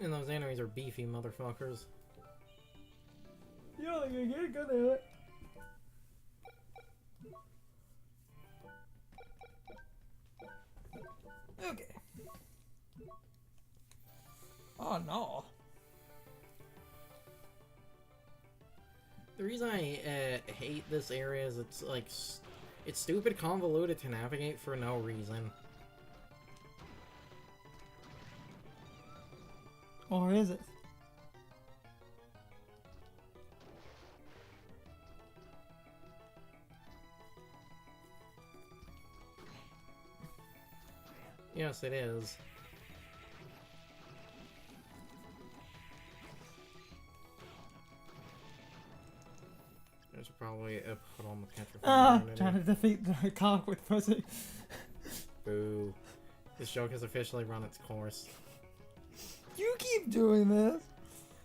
And those enemies are beefy motherfuckers. You're gonna get good at it. Okay. Oh no. The reason I hate this area is it's like it's stupid convoluted to navigate for no reason. Or is it? Yes, it is. I should probably put on the petrifier. Trying to defeat the cock with pussy. Boo. This joke has officially run its course. You keep doing this.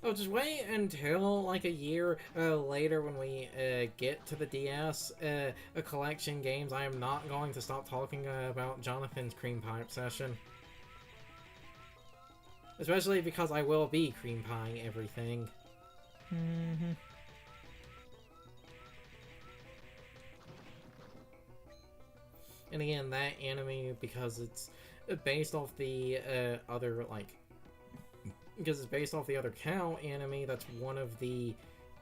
Oh, just wait until like a year later when we get to the DS a collection games. I am not going to stop talking about Jonathan's cream pie obsession. Especially because I will be cream pieing everything. Mm-hmm. And again, that anime, because it's based off the other, like... Because it's based off the other cow anime, that's one of the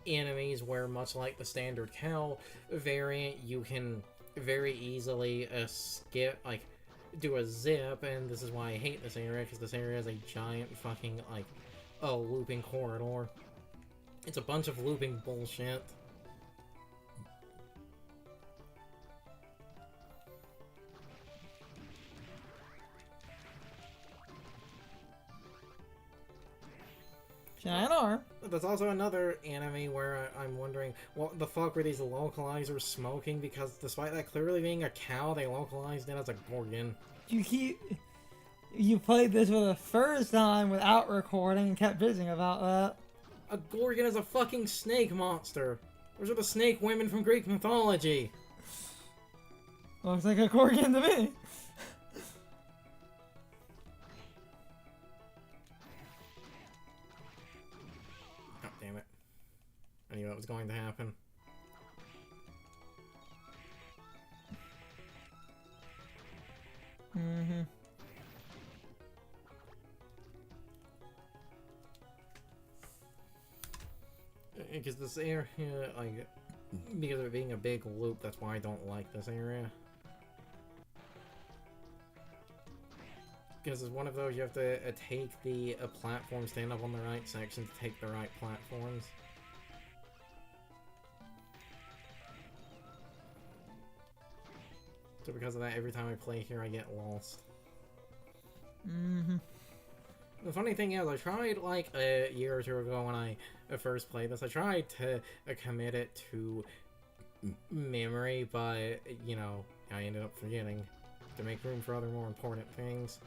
enemies where, much like the standard cow variant, you can very easily skip, like, do a zip, and this is why I hate this area, because this area is a giant fucking, like, a looping corridor. It's a bunch of looping bullshit. Giant arm. There's also another anime where I'm wondering what the fuck were these localizers smoking, because despite that clearly being a cow, they localized it as a Gorgon. You played this for the first time without recording and kept bitching about that. A Gorgon is a fucking snake monster. Those are the snake women from Greek mythology. Looks like a Gorgon to me. God damn it. I knew that was going to happen. Mm-hmm. Because this area, like, because of it being a big loop, that's why I don't like this area. Because it's one of those, you have to take the platform, stand up on the right section to take the right platforms. So because of that, every time I play here, I get lost. Mm-hmm. The funny thing is, I tried, like, a year or two ago when I first played this, I tried to commit it to memory, but, you know, I ended up forgetting to make room for other more important things.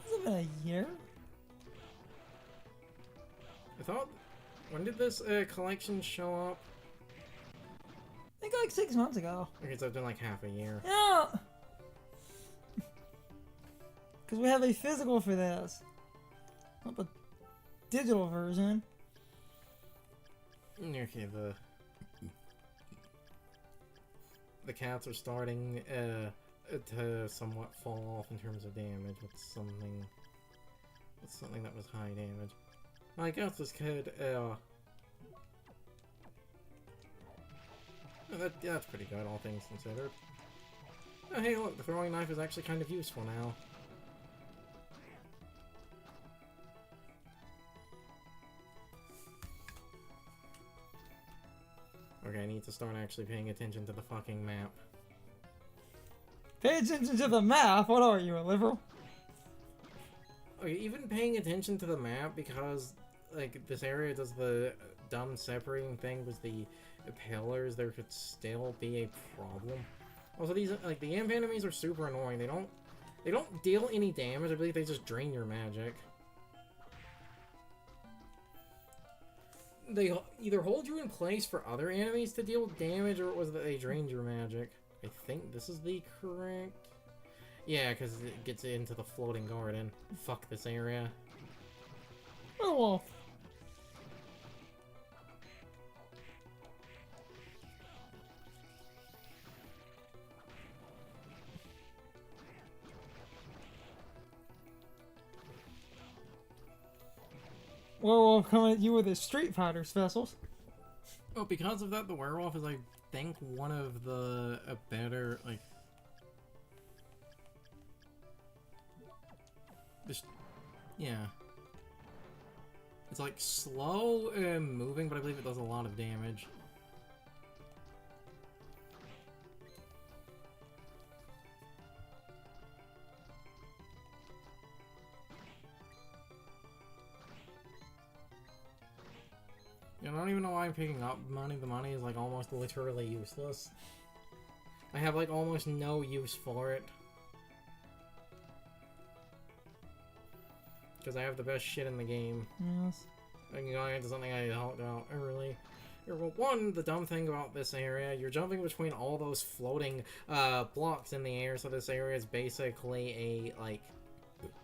Has it been a year? I thought... When did this collection show up? I think like 6 months ago. Okay, so it's been like half a year. Yeah! Because we have a physical for this. Not a digital version. Okay, the cats are starting to somewhat fall off in terms of damage with something that was high damage. I guess this could that's pretty good, all things considered. Oh, hey, look, the throwing knife is actually kind of useful now. Okay, I need to start actually paying attention to the fucking map. Pay attention to the map. What are you, a liberal? Okay, even paying attention to the map, because, like, this area does the dumb separating thing with the pillars, there could still be a problem. Also, these, like, the imp enemies are super annoying. They don't deal any damage. I believe they just drain your magic. They either hold you in place for other enemies to deal damage, or it was that they drained your magic. I think this is the correct... Yeah, because it gets into the floating garden. Fuck this area. Werewolf. Werewolf coming at you with his Street Fighter specials. Well, because of that, the werewolf is, I think, one of the better, like... Yeah. It's, like, slow moving, but I believe it does a lot of damage. I don't even know why I'm picking up money. The money is, like, almost literally useless. I have, like, almost no use for it. Because I have the best shit in the game. Yes. And going into something I talked about early. Well, one, the dumb thing about this area, you're jumping between all those floating blocks in the air, so this area is basically a, like,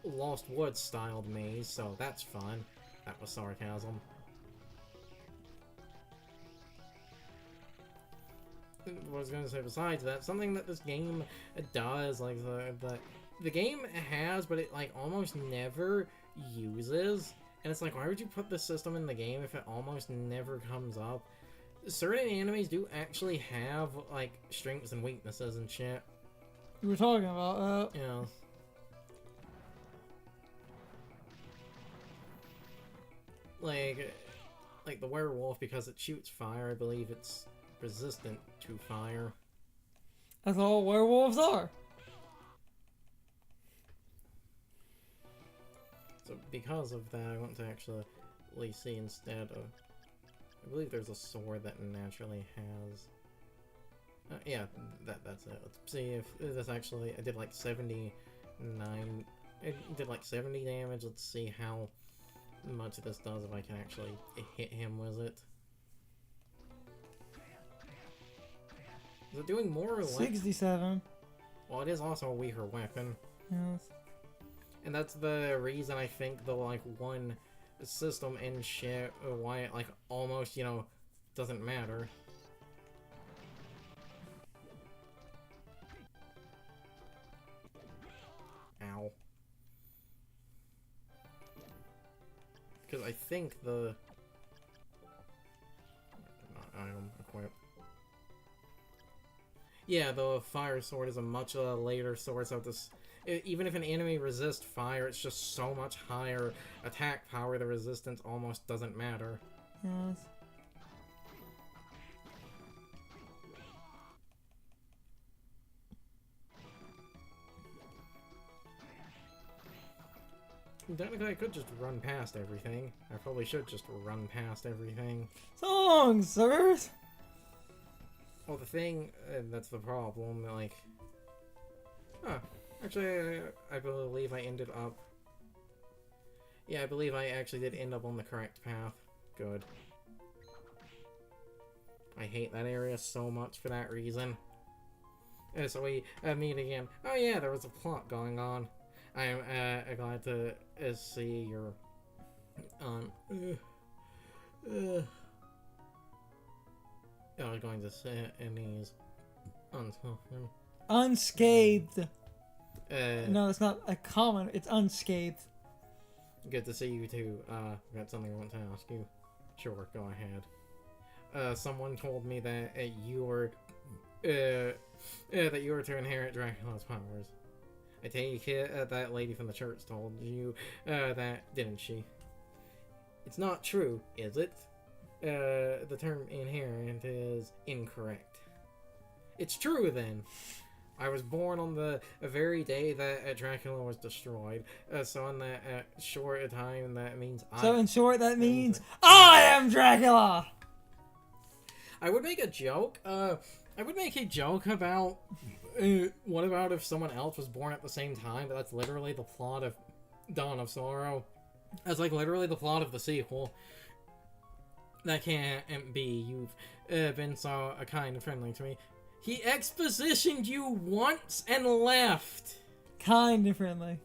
Lost Woods styled maze, so that's fun. That was sarcasm. What I was going to say besides that, something that this game does, like, the game has, but it, like, almost never uses, and it's like, why would you put this system in the game if it almost never comes up? Certain enemies do actually have, like, strengths and weaknesses and shit. You were talking about that. Yeah. Like the werewolf, because it shoots fire, I believe it's resistant to fire. That's all werewolves are. So because of that, I want to actually see instead of... I believe there's a sword that naturally has... yeah, that's it. Let's see if this actually... I did like 79... It did like 70 damage. Let's see how much this does if I can actually hit him with it. Is it doing more or less? 67. Well, it is also a weaker weapon. Yes. And that's the reason I think the, like, one system and shit, why it, like, almost, you know, doesn't matter. Ow. Because I think the... item equip. Yeah, the fire sword is a much later sword, so this... Even if an enemy resists fire, it's just so much higher attack power, the resistance almost doesn't matter. Yes. Technically, I could just run past everything. I probably should just run past everything. Song, sirs! Well, the thing, that's the problem, like... Huh. Actually, I believe I ended up... Yeah, I believe I actually did end up on the correct path. Good. I hate that area so much for that reason. So we meet again. Oh yeah, there was a plot going on. I am glad to see your... I was going to say enemies Unscathed. No, it's not a common. It's unscathed. Good to see you too. Got something I want to ask you. Sure, go ahead. Someone told me that you were to inherit Dracula's powers. I take it that lady from the church told you that, didn't she? It's not true, is it? The term inherent is incorrect. It's true then. I was born on the very day that Dracula was destroyed. So in that short time, that means So in short, that means I am Dracula! I would make a joke. I would make a joke about what about if someone else was born at the same time? But that's literally the plot of Dawn of Sorrow. That's like literally the plot of the sequel. That can't be. You've been so kind and friendly to me. He expositioned you once and left. Kind and friendly.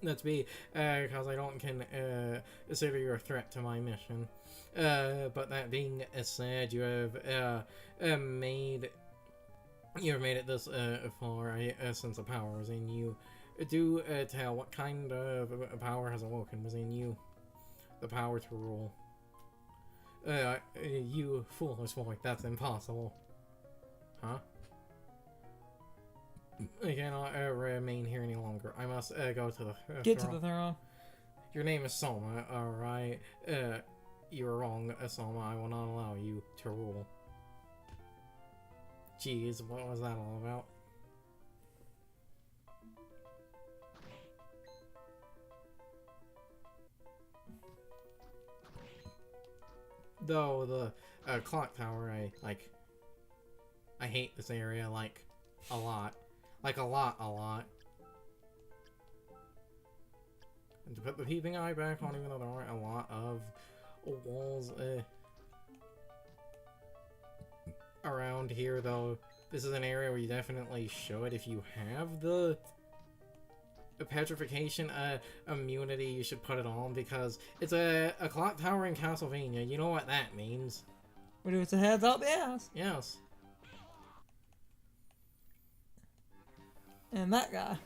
That's me, because I don't consider you a threat to my mission. But that being said, you have made it this far. I sense a power was in you. Do tell what kind of power has awoken within you. The power to rule. You foolish boy, that's impossible. Huh? I cannot remain here any longer. I must go to the Get throne. to the throne. Your name is Soma, alright? You are wrong, Soma. I will not allow you to rule. Jeez, what was that all about? Though the clock tower, I hate this area, like, a lot. Like, a lot. And to put the peeping eye back on, even though there aren't a lot of walls around here, though, this is an area where you definitely should, if you have the petrification immunity, you should put it on, because it's a clock tower in Castlevania. You know what that means. What if it's a heads up the ass? Yes. And that guy.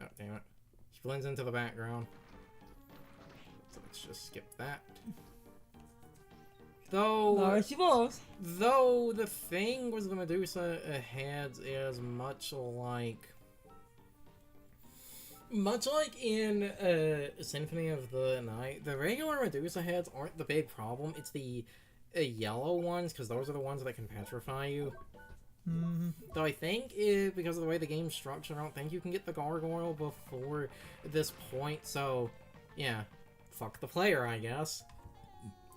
Oh, damn it. He blends into the background. So let's just skip that. There she was. Though the thing with the Medusa heads is much like in Symphony of the Night, the regular Medusa heads aren't the big problem. It's the yellow ones, because those are the ones that can petrify you. Though I think because of the way the game's structured, I don't think you can get the gargoyle before this point, so yeah, fuck the player, I guess.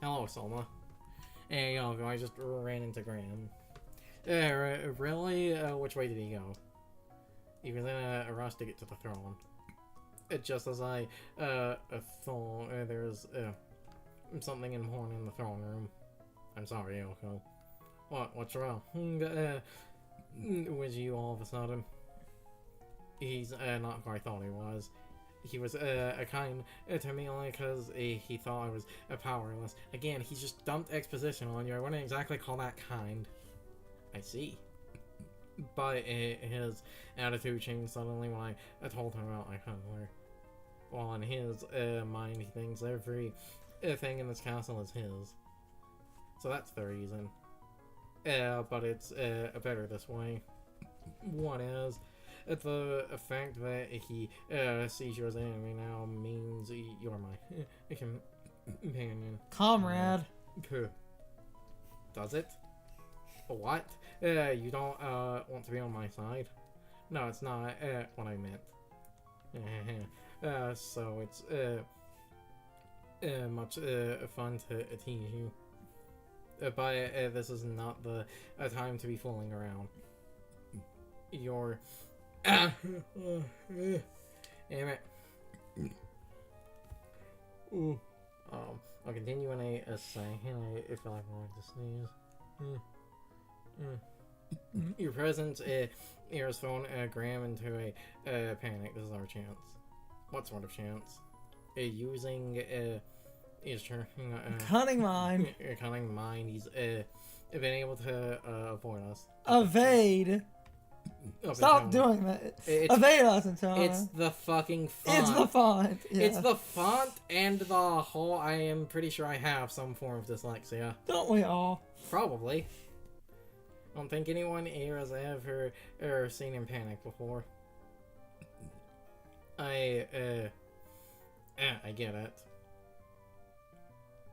Hello, Soma. Hey, yo, I just ran into Graham. Really? Which way did he go? He was in a rush to get to the throne. Just as I thought, there's something important in the throne room. I'm sorry, Yoko. What's wrong? Was you all of a sudden? He's not who I thought he was. He was kind to me only because he thought I was powerless. Again, he's just dumped exposition on you. I wouldn't exactly call that kind. I see. But his attitude changed suddenly when I told him about my hunger. Well, in his mind, he thinks every thing in this castle is his. So that's the reason. But it's better this way. What is? The fact that he sees you as an enemy now means you're my companion. Comrade. Does it? What? You don't want to be on my side? No, it's not what I meant. So it's much fun to tease you. But this is not the time to be fooling around. You're... Damn it. I'll continue in a second. I feel like I want to sneeze. Your presence has thrown Graham into a panic. This is our chance. What sort of chance? Using his Cunning mind. Cunning mind. He's been able to avoid us. Evade. Stop doing that. Evade us until it's the fucking font. It's the font. Yeah. It's the font and the whole. I am pretty sure I have some form of dyslexia. Don't we all? Probably. I don't think anyone here has ever seen him panic before. I get it.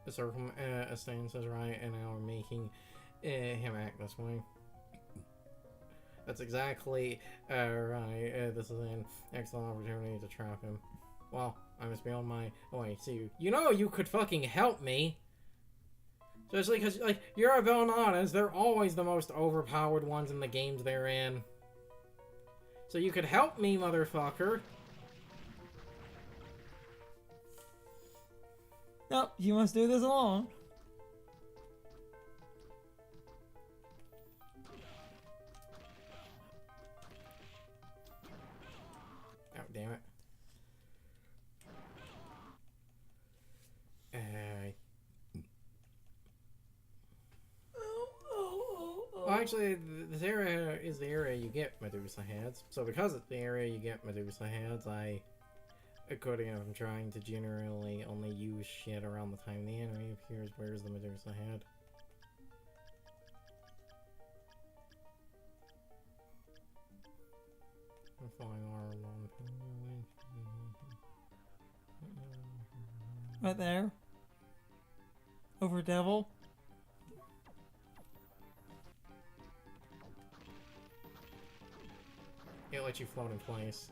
The circumstance is right, and now we're making him act this way. That's exactly right. This is an excellent opportunity to trap him. Well, I must be on my way. See, you know you could fucking help me. Especially because, like, you're a Belnadas. They're always the most overpowered ones in the games they're in. So you could help me, motherfucker. Nope, you must do this alone. damn it. Well, actually, this area is the area you get Medusa heads. So because it's the area you get Medusa heads, according to I'm trying to generally only use shit around the time the enemy appears. Where's the Medusa head? Right there. Over devil. It lets you float in place.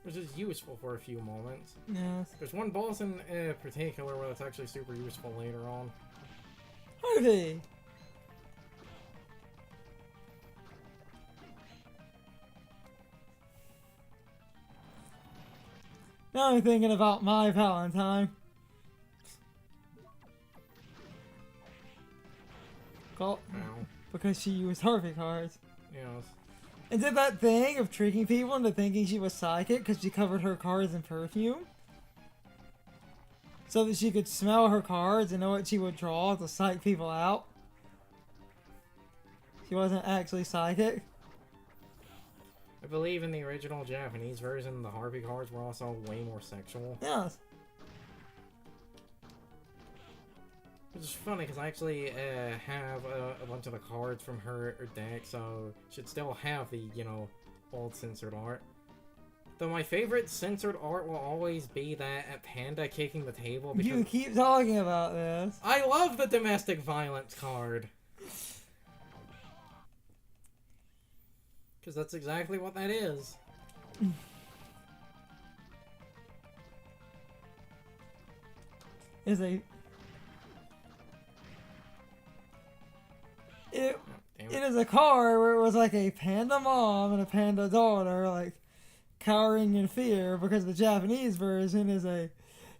Which is useful for a few moments. Yes. There's one boss in particular where that's actually super useful later on. Harvey! Now I'm thinking about my Valentine. Well, because she used Harvey cards. Yes. And did that thing of tricking people into thinking she was psychic because she covered her cards in perfume? So that she could smell her cards and know what she would draw to psych people out. She wasn't actually psychic. I believe in the original Japanese version, the Harvey cards were also way more sexual. Yes. Which is funny, because I actually have a bunch of the cards from her deck, so should still have the, you know, old censored art. Though my favorite censored art will always be that panda kicking the table because... You keep talking about this. I love the domestic violence card! Because that's exactly what that is. Is a... It is a card where it was like a panda mom and a panda daughter, like, cowering in fear, because the Japanese version is a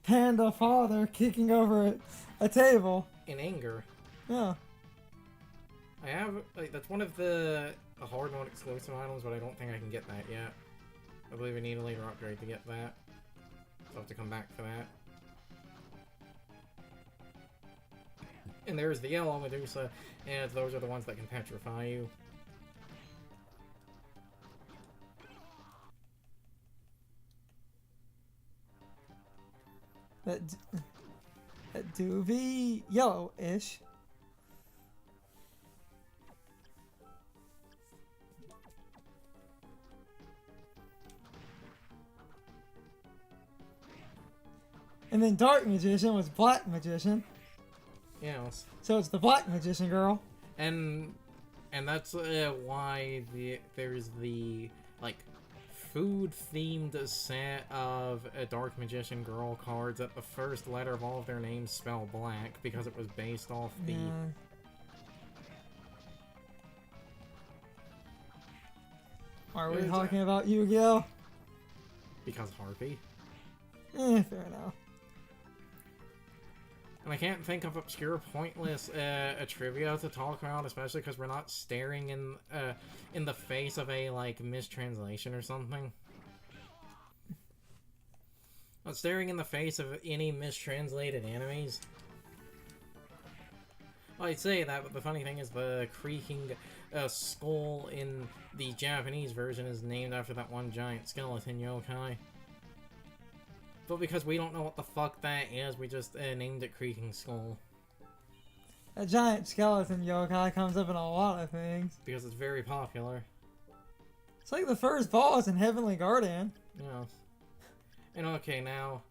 panda father kicking over a table. In anger. Yeah. I have, like, that's one of the hard mode exclusive items, but I don't think I can get that yet. I believe I need a later upgrade to get that. So I'll have to come back for that. And there's the yellow Medusa, and those are the ones that can petrify you. That do be yellow-ish. And then Dark Magician was Black Magician. Yes. So it's the Black Magician girl. And that's why there's the, like, food-themed set of Dark Magician girl cards that the first letter of all of their names spell black, because it was based off the... Yeah. Are we talking about Yu-Gi-Oh? Because Harpy. Fair enough. And I can't think of obscure, pointless trivia to talk about, especially because we're not staring in the face of a, like, mistranslation or something. Not staring in the face of any mistranslated enemies. Well, I'd say that, but the funny thing is the creaking skull in the Japanese version is named after that one giant skeleton yokai. But because we don't know what the fuck that is, we just named it Creaking Skull. A giant skeleton yokai comes up in a lot of things. Because it's very popular. It's like the first boss in Heavenly Guardian. Yeah. And okay, now...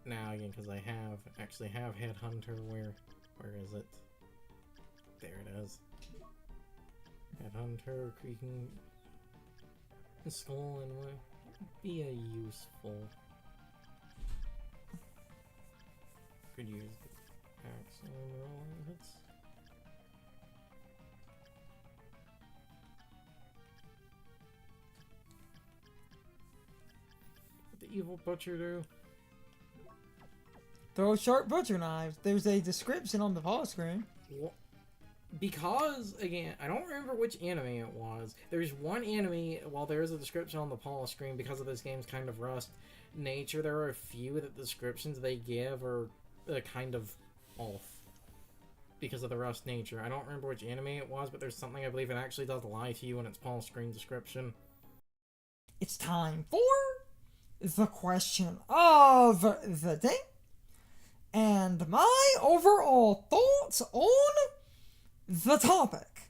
Now, again, because I actually have Headhunter, where is it? There it is. Headhunter, Creaking Skull, and what? Be a useful. Could use the axe and rollers. But the evil butcher do? Throw sharp butcher knives. There's a description on the pause screen. Because, again, I don't remember which enemy it was. There's one enemy, while there is a description on the pause screen, because of this game's kind of rust nature, there are a few that the descriptions they give are kind of off. Because of the rust nature. I don't remember which enemy it was, but there's something I believe it actually does lie to you in its pause screen description. It's time for the question of the day. And my overall thoughts on the topic.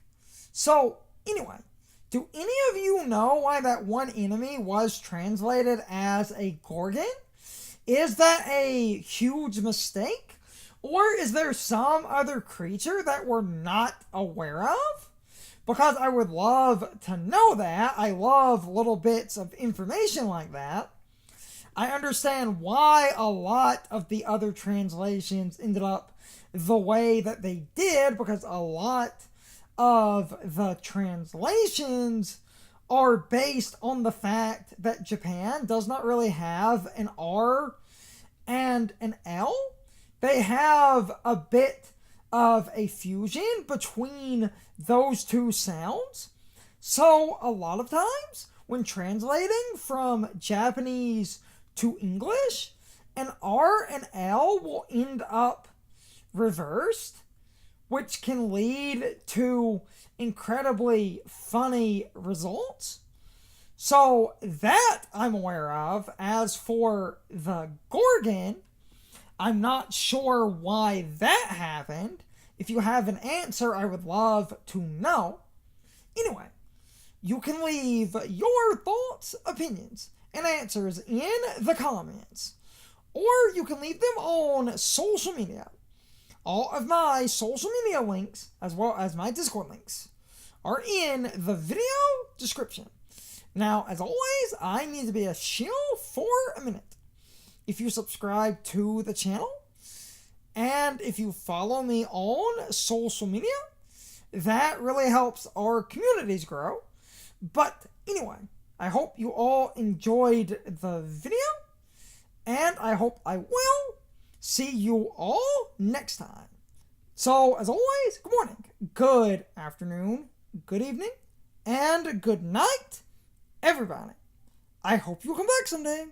So, anyway, do any of you know why that one enemy was translated as a Gorgon? Is that a huge mistake? Or is there some other creature that we're not aware of? Because I would love to know that. I love little bits of information like that. I understand why a lot of the other translations ended up the way that they did, because a lot of the translations are based on the fact that Japan does not really have an R and an L. They have a bit of a fusion between those two sounds. So a lot of times when translating from Japanese to English, an R and L will end up reversed, which can lead to incredibly funny results. So that I'm aware of. As for the Gorgon, I'm not sure why that happened. If you have an answer, I would love to know. Anyway, you can leave your thoughts, opinions, and answers in the comments. Or you can leave them on social media. All of my social media links, as well as my Discord links, are in the video description. Now, as always, I need to be a shill for a minute. If you subscribe to the channel, and if you follow me on social media, that really helps our communities grow. But anyway, I hope you all enjoyed the video, and I hope I will see you all next time. So, as always, good morning, good afternoon, good evening, and good night, everybody. I hope you'll come back someday.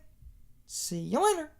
See you later.